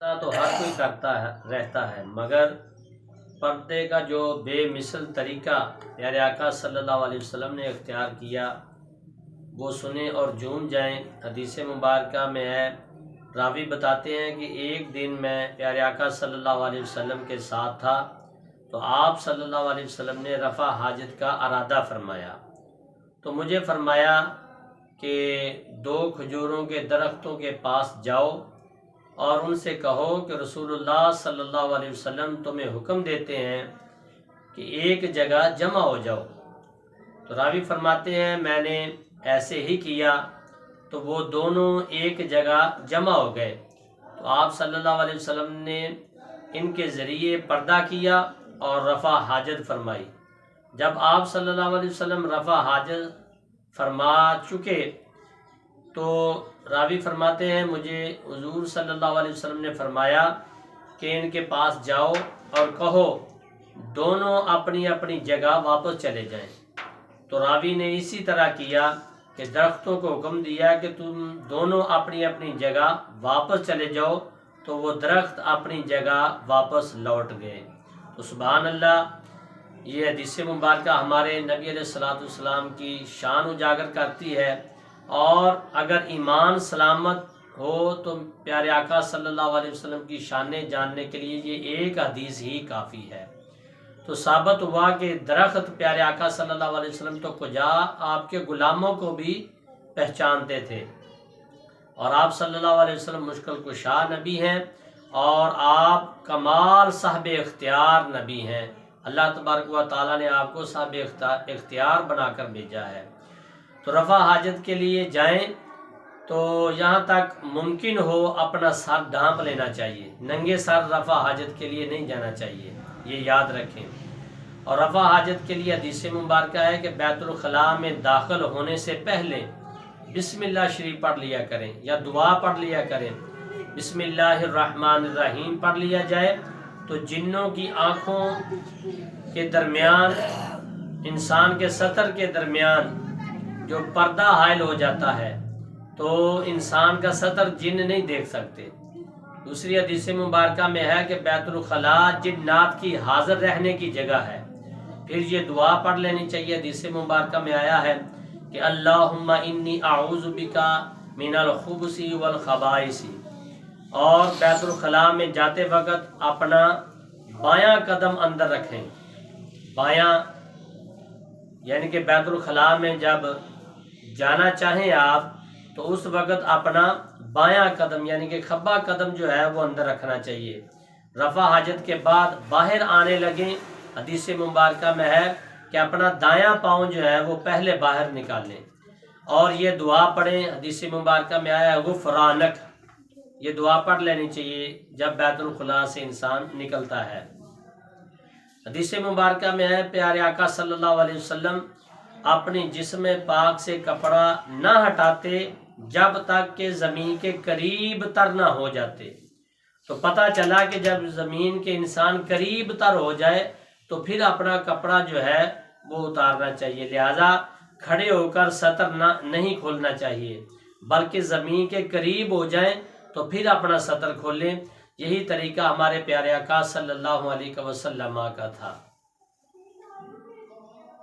تو ہر کوئی کرتا ہے رہتا ہے، مگر پردے کا جو بے مثل طریقہ پیارے آقا صلی اللہ علیہ وسلم نے اختیار کیا وہ سنیں اور جھوم جائیں۔ حدیث مبارکہ میں ہے، راوی بتاتے ہیں کہ ایک دن میں پیارے آقا صلی اللہ علیہ وسلم کے ساتھ تھا تو آپ صلی اللہ علیہ وسلم نے رفع حاجت کا ارادہ فرمایا، تو مجھے فرمایا کہ 2 کھجوروں کے درختوں کے پاس جاؤ اور ان سے کہو کہ رسول اللہ صلی اللہ علیہ وسلم تمہیں حکم دیتے ہیں کہ ایک جگہ جمع ہو جاؤ۔ تو راوی فرماتے ہیں میں نے ایسے ہی کیا تو وہ دونوں ایک جگہ جمع ہو گئے، تو آپ صلی اللہ علیہ وسلم نے ان کے ذریعے پردہ کیا اور رفع حاجت فرمائی۔ جب آپ صلی اللہ علیہ وسلم رفع حاجت فرما چکے تو راوی فرماتے ہیں مجھے حضور صلی اللہ علیہ وسلم نے فرمایا کہ ان کے پاس جاؤ اور کہو دونوں اپنی اپنی جگہ واپس چلے جائیں۔ تو راوی نے اسی طرح کیا کہ درختوں کو حکم دیا کہ تم دونوں اپنی اپنی جگہ واپس چلے جاؤ، تو وہ درخت اپنی جگہ واپس لوٹ گئے۔ تو سبحان اللہ، یہ حدیث مبارکہ ہمارے نبی علیہ الصلوۃ والسلام کی شان اجاگر کرتی ہے، اور اگر ایمان سلامت ہو تو پیارے آقا صلی اللہ علیہ وسلم کی شانیں جاننے کے لیے یہ ایک حدیث ہی کافی ہے۔ تو ثابت ہوا کہ درخت پیارے آقا صلی اللہ علیہ وسلم تو کجا آپ کے غلاموں کو بھی پہچانتے تھے، اور آپ صلی اللہ علیہ وسلم مشکل کشا نبی ہیں اور آپ کمال صاحب اختیار نبی ہیں۔ اللہ تبارک و تعالیٰ نے آپ کو صاحب اختیار بنا کر بھیجا ہے۔ تو رفع حاجت کے لیے جائیں تو یہاں تک ممکن ہو اپنا سر ڈھانپ لینا چاہیے، ننگے سر رفع حاجت کے لیے نہیں جانا چاہیے، یہ یاد رکھیں۔ اور رفع حاجت کے لیے حدیث مبارکہ ہے کہ بیت الخلاء میں داخل ہونے سے پہلے بسم اللہ شریف پڑھ لیا کریں یا دعا پڑھ لیا کریں۔ بسم اللہ الرحمن الرحیم پڑھ لیا جائے تو جنوں کی آنکھوں کے درمیان، انسان کے سطر کے درمیان جو پردہ حائل ہو جاتا ہے تو انسان کا سطر جن نہیں دیکھ سکتے۔ دوسری حدیث مبارکہ میں ہے کہ بیت الخلاء جنات کی حاضر رہنے کی جگہ ہے۔ پھر یہ دعا پڑھ لینی چاہیے، حدیث مبارکہ میں آیا ہے کہ اللہم انی اعوذ بکا من الخبث والخبائث، اور بیت الخلاء میں جاتے وقت اپنا بایاں قدم اندر رکھیں۔ بایاں یعنی کہ بیت الخلاء میں جب جانا چاہیں آپ تو اس وقت اپنا بایاں قدم یعنی کہ کھبا قدم جو ہے وہ اندر رکھنا چاہیے۔ رفع حاجت کے بعد باہر آنے لگیں، حدیث مبارکہ میں ہے کہ اپنا دایاں پاؤں جو ہے وہ پہلے باہر نکالیں اور یہ دعا پڑھیں۔ حدیث مبارکہ میں آیا غفرانک، یہ دعا پڑھ لینی چاہیے جب بیت الخلاء سے انسان نکلتا ہے۔ حدیث مبارکہ میں ہے پیارے آقا صلی اللہ علیہ وسلم اپنی جسم پاک سے کپڑا نہ ہٹاتے جب تک کہ زمین کے قریب تر نہ ہو جاتے۔ تو پتہ چلا کہ جب زمین کے انسان قریب تر ہو جائے تو پھر اپنا کپڑا جو ہے وہ اتارنا چاہیے، لہذا کھڑے ہو کر سطر نہیں کھولنا چاہیے، بلکہ زمین کے قریب ہو جائیں تو پھر اپنا سطر کھولیں۔ یہی طریقہ ہمارے پیارے آقا صلی اللہ علیہ وسلم کا تھا۔